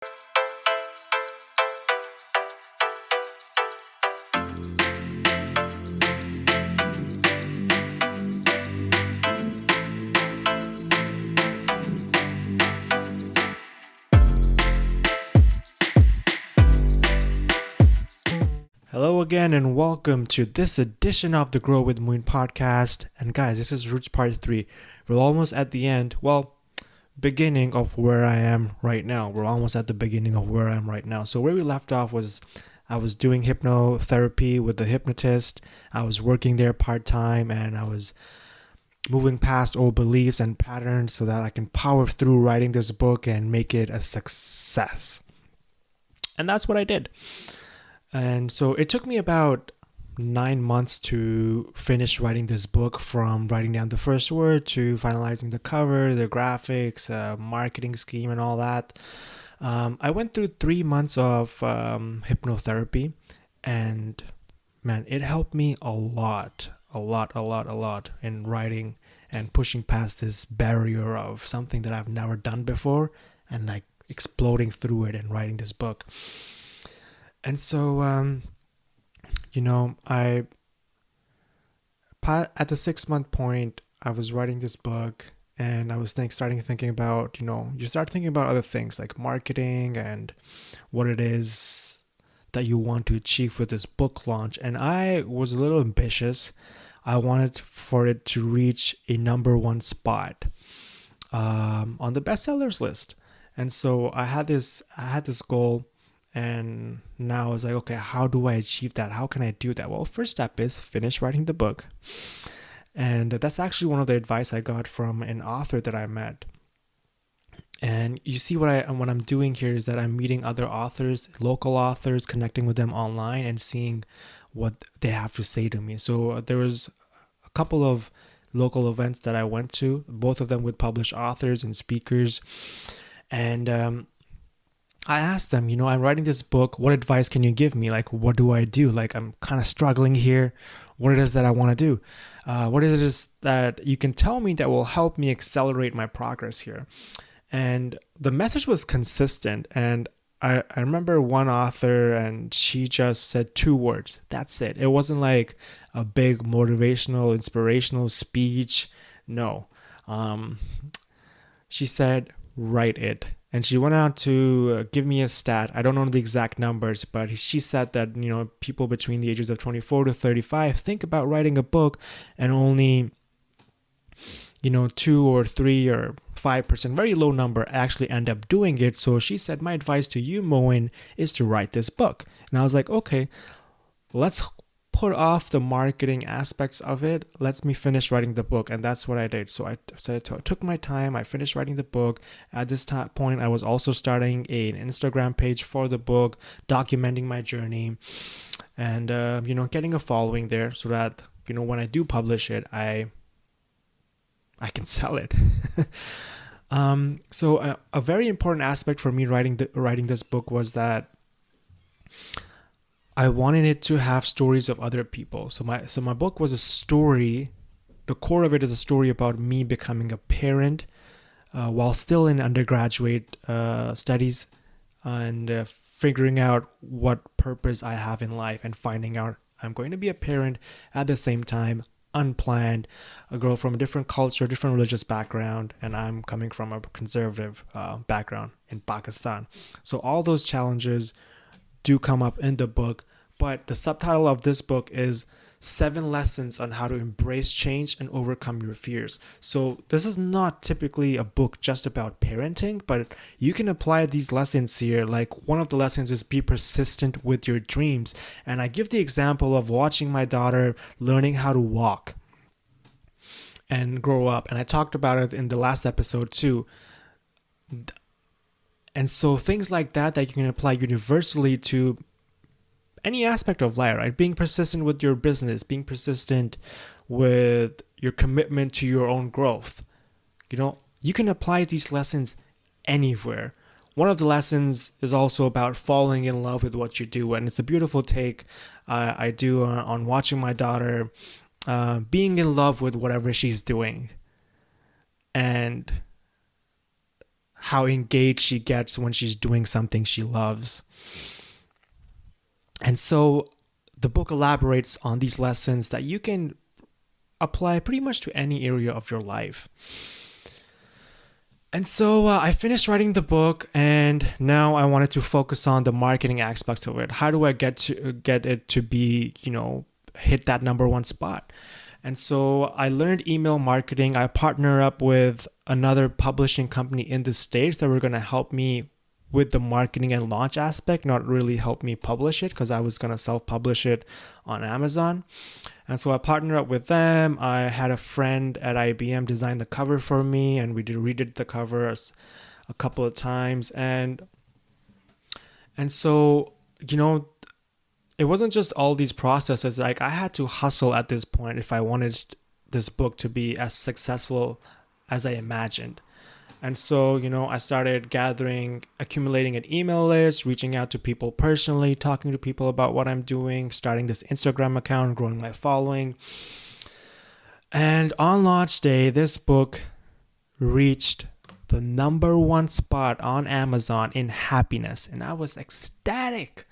Hello again and welcome to this edition of the Grow With Moin Podcast. And guys, this is Roots Part 3. We're almost at the end, beginning of where I am right now. We're almost at the beginning of where I am right now. So where we left off was I was doing hypnotherapy with the hypnotist. I was working there part-time and I was moving past old beliefs and patterns so that I can power through writing this book and make it a success. And that's what I did. And so it took me about 9 months to finish writing this book, from writing down the first word to finalizing the cover, the graphics, marketing scheme, and all that. I went through 3 months of hypnotherapy, and man, it helped me a lot in writing and pushing past this barrier of something that I've never done before and like exploding through it and writing this book. And so, I at the 6-month point, I was writing this book and I was starting thinking about, you start thinking about other things like marketing and what it is that you want to achieve with this book launch. And I was a little ambitious. I wanted for it to reach a number 1 spot on the bestsellers list. And so I had this goal. And now I was like, okay, how do I achieve that? How can I do that? Well, first step is finish writing the book. And that's actually one of the advice I got from an author that I met. And you see what I'm doing here is that I'm meeting other authors, local authors, connecting with them online and seeing what they have to say to me. So there was a couple of local events that I went to, both of them with published authors and speakers. And I asked them, I'm writing this book. What advice can you give me? Like, what do I do? Like, I'm kind of struggling here. What it is that I want to do? What is it that you can tell me that will help me accelerate my progress here? And the message was consistent. And I remember one author and she just said 2 words. That's it. It wasn't like a big motivational, inspirational speech. No. She said, write it. And she went out to give me a stat. I don't know the exact numbers, but she said that, people between the ages of 24 to 35 think about writing a book and only, 2 or 3 or 5%, very low number, actually end up doing it. So she said, my advice to you, Moin, is to write this book. And I was like, okay, let's put off the marketing aspects of it. Let me finish writing the book. And that's what I did. So I took my time. I finished writing the book. At this point, I was also starting an Instagram page for the book, documenting my journey and, getting a following there so that, when I do publish it, I can sell it. So a very important aspect for me writing this book was that I wanted it to have stories of other people. So my book was a story. The core of it is a story about me becoming a parent while still in undergraduate studies and figuring out what purpose I have in life and finding out I'm going to be a parent at the same time, unplanned, a girl from a different culture, different religious background, and I'm coming from a conservative background in Pakistan. So all those challenges do come up in the book, but the subtitle of this book is 7 lessons on how to embrace change and overcome your fears. So this is not typically a book just about parenting, but you can apply these lessons here. Like, one of the lessons is be persistent with your dreams. And I give the example of watching my daughter learning how to walk and grow up. And I talked about it in the last episode too. And so things like that you can apply universally to any aspect of life, right? Being persistent with your business, being persistent with your commitment to your own growth. You can apply these lessons anywhere. One of the lessons is also about falling in love with what you do. And it's a beautiful take I do on watching my daughter being in love with whatever she's doing. And how engaged she gets when she's doing something she loves. And so the book elaborates on these lessons that you can apply pretty much to any area of your life. And so I finished writing the book, and now I wanted to focus on the marketing aspects of it. How do I get it to be, hit that number one spot? And so I learned email marketing. I partner up with another publishing company in the States that were going to help me with the marketing and launch aspect, not really help me publish it, because I was going to self-publish it on Amazon. And so I partnered up with them. I had a friend at IBM design the cover for me, and we redid the cover a couple of times. And so, it wasn't just all these processes. Like, I had to hustle at this point if I wanted this book to be as successful as I imagined. And so, I started accumulating an email list, reaching out to people personally, talking to people about what I'm doing, starting this Instagram account, growing my following. And on launch day, this book reached the number one spot on Amazon in happiness. And I was ecstatic.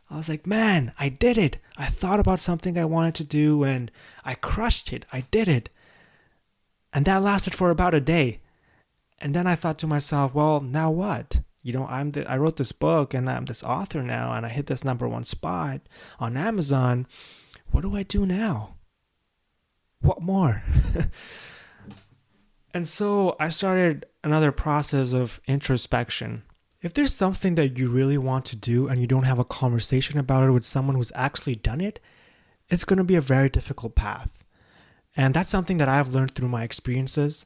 I was like, man, I did it. I thought about something I wanted to do and I crushed it. I did it. And that lasted for about a day. And then I thought to myself, well, now what? I wrote this book and I'm this author now, and I hit this number one spot on Amazon. What do I do now? What more? And so I started another process of introspection. If there's something that you really want to do and you don't have a conversation about it with someone who's actually done it, it's going to be a very difficult path. And that's something that I've learned through my experiences,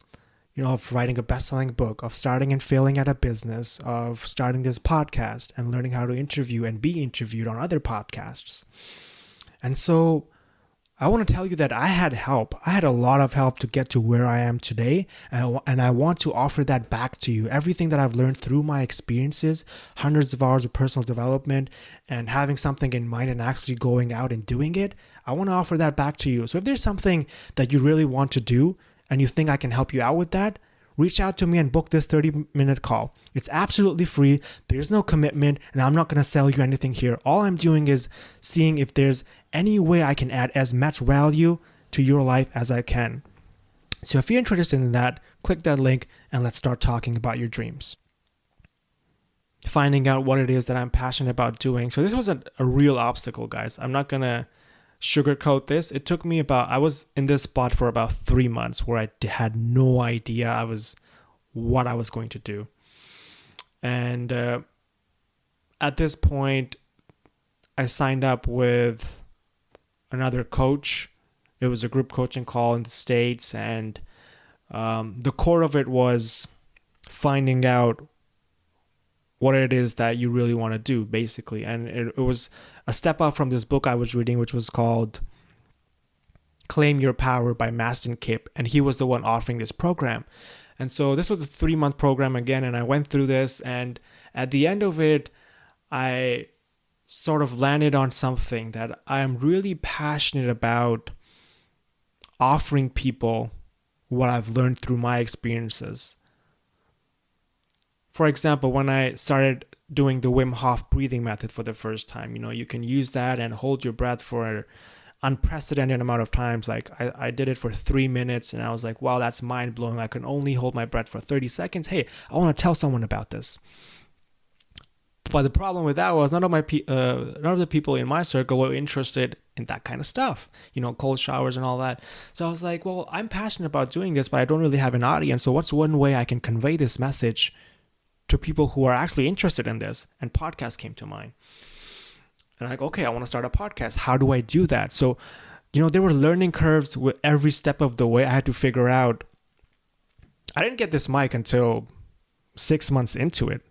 of writing a best-selling book, of starting and failing at a business, of starting this podcast and learning how to interview and be interviewed on other podcasts. And so I want to tell you that I had help. I had a lot of help to get to where I am today. And I want to offer that back to you. Everything that I've learned through my experiences, hundreds of hours of personal development, and having something in mind and actually going out and doing it, I want to offer that back to you. So if there's something that you really want to do and you think I can help you out with that, reach out to me and book this 30-minute call. It's absolutely free. There's no commitment, and I'm not going to sell you anything here. All I'm doing is seeing if there's any way I can add as much value to your life as I can. So if you're interested in that, click that link and let's start talking about your dreams. Finding out what it is that I'm passionate about doing. So this was a real obstacle, guys. I'm not going to sugarcoat this. It took me I was in this spot for about 3 months where I had no idea what I was going to do. And at this point, I signed up with another coach. It was a group coaching call in the States, and the core of it was finding out what it is that you really want to do, basically. And it was a step up from this book I was reading, which was called Claim Your Power by Mastin Kipp. And he was the one offering this program. And so this was a 3-month program again. And I went through this. And at the end of it, I sort of landed on something that I'm really passionate about offering people what I've learned through my experiences. For example, when I started doing the Wim Hof breathing method for the first time, you can use that and hold your breath for an unprecedented amount of times. Like I did it for 3 minutes and I was like, wow, that's mind blowing. I can only hold my breath for 30 seconds. Hey, I want to tell someone about this. But the problem with that was none of the people in my circle were interested in that kind of stuff, cold showers and all that. So I was like, well, I'm passionate about doing this, but I don't really have an audience. So what's one way I can convey this message to people who are actually interested in this? And podcasts came to mind. And I'm like, okay, I want to start a podcast. How do I do that? So, there were learning curves with every step of the way. I had to figure out. I didn't get this mic until 6 months into it.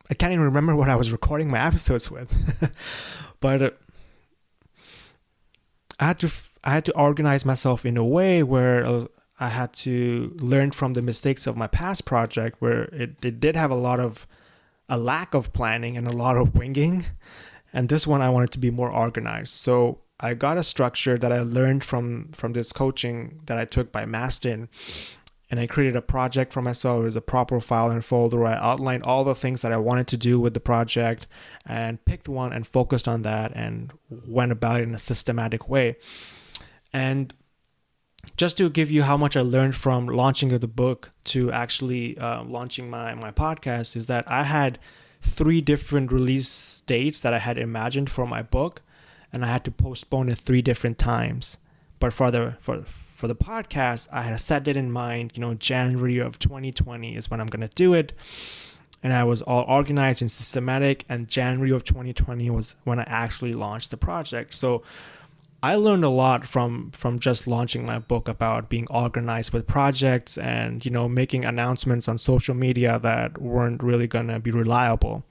I can't even remember what I was recording my episodes with. But I had to organize myself in a way where I had to learn from the mistakes of my past project, where it did have a lack of planning and a lot of winging. And this one I wanted to be more organized. So I got a structure that I learned from this coaching that I took by Mastin. and I created a project for myself. It was a proper file and folder where I outlined all the things that I wanted to do with the project and picked one and focused on that and went about it in a systematic way. And just to give you how much I learned from launching of the book to actually launching my podcast is that I had 3 different release dates that I had imagined for my book, and I had to postpone it 3 different times. But for the podcast, I had set it in mind, January of 2020 is when I'm going to do it. And I was all organized and systematic, and January of 2020 was when I actually launched the project. So I learned a lot from just launching my book about being organized with projects and, making announcements on social media that weren't really going to be reliable.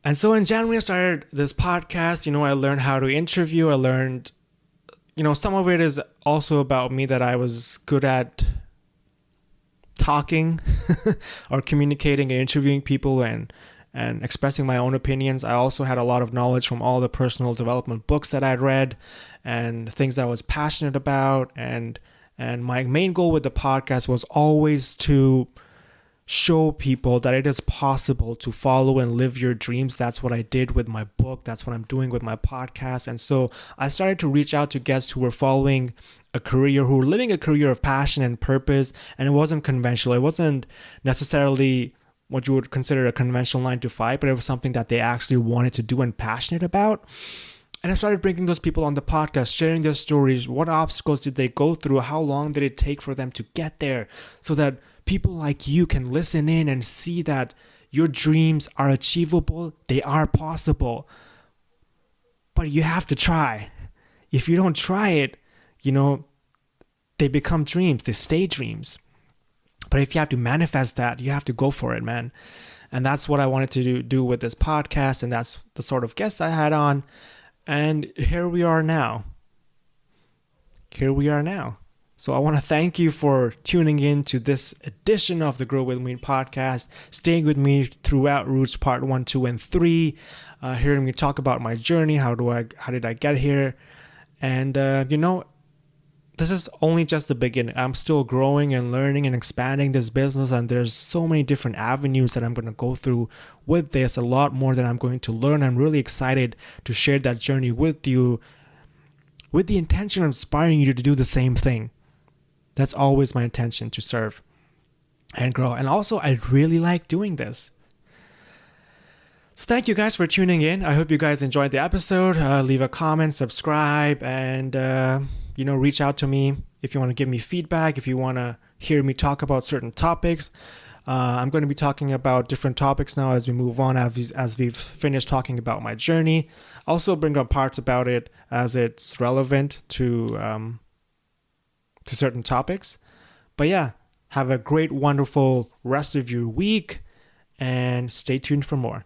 And so in January, I started this podcast. I learned how to interview. I learned, some of it is also about me that I was good at talking or communicating and interviewing people and expressing my own opinions. I also had a lot of knowledge from all the personal development books that I'd read and things that I was passionate about. And my main goal with the podcast was always to show people that it is possible to follow and live your dreams. That's what I did with my book. That's what I'm doing with my podcast. And so I started to reach out to guests who were following a career, who were living a career of passion and purpose. And it wasn't conventional. It wasn't necessarily what you would consider a conventional 9-to-5, but it was something that they actually wanted to do and passionate about. And I started bringing those people on the podcast, sharing their stories. What obstacles did they go through? How long did it take for them to get there? So that people like you can listen in and see that your dreams are achievable. They are possible. But you have to try. If you don't try it, they become dreams. They stay dreams. But if you have to manifest that, you have to go for it, man. And that's what I wanted to do with this podcast. And that's the sort of guests I had on. And here we are now. So I want to thank you for tuning in to this edition of the Grow With Moin Podcast, staying with me throughout Roots Part 1, 2, and 3, hearing me talk about my journey, how did I get here. And, this is only just the beginning. I'm still growing and learning and expanding this business, and there's so many different avenues that I'm going to go through with this, a lot more that I'm going to learn. I'm really excited to share that journey with you with the intention of inspiring you to do the same thing. That's always my intention, to serve and grow. And also, I really like doing this. So thank you guys for tuning in. I hope you guys enjoyed the episode. Leave a comment, subscribe, and reach out to me if you want to give me feedback, if you want to hear me talk about certain topics. I'm going to be talking about different topics now as we move on, as we've finished talking about my journey. Also bring up parts about it as it's relevant to certain topics. But yeah, have a great, wonderful rest of your week and stay tuned for more.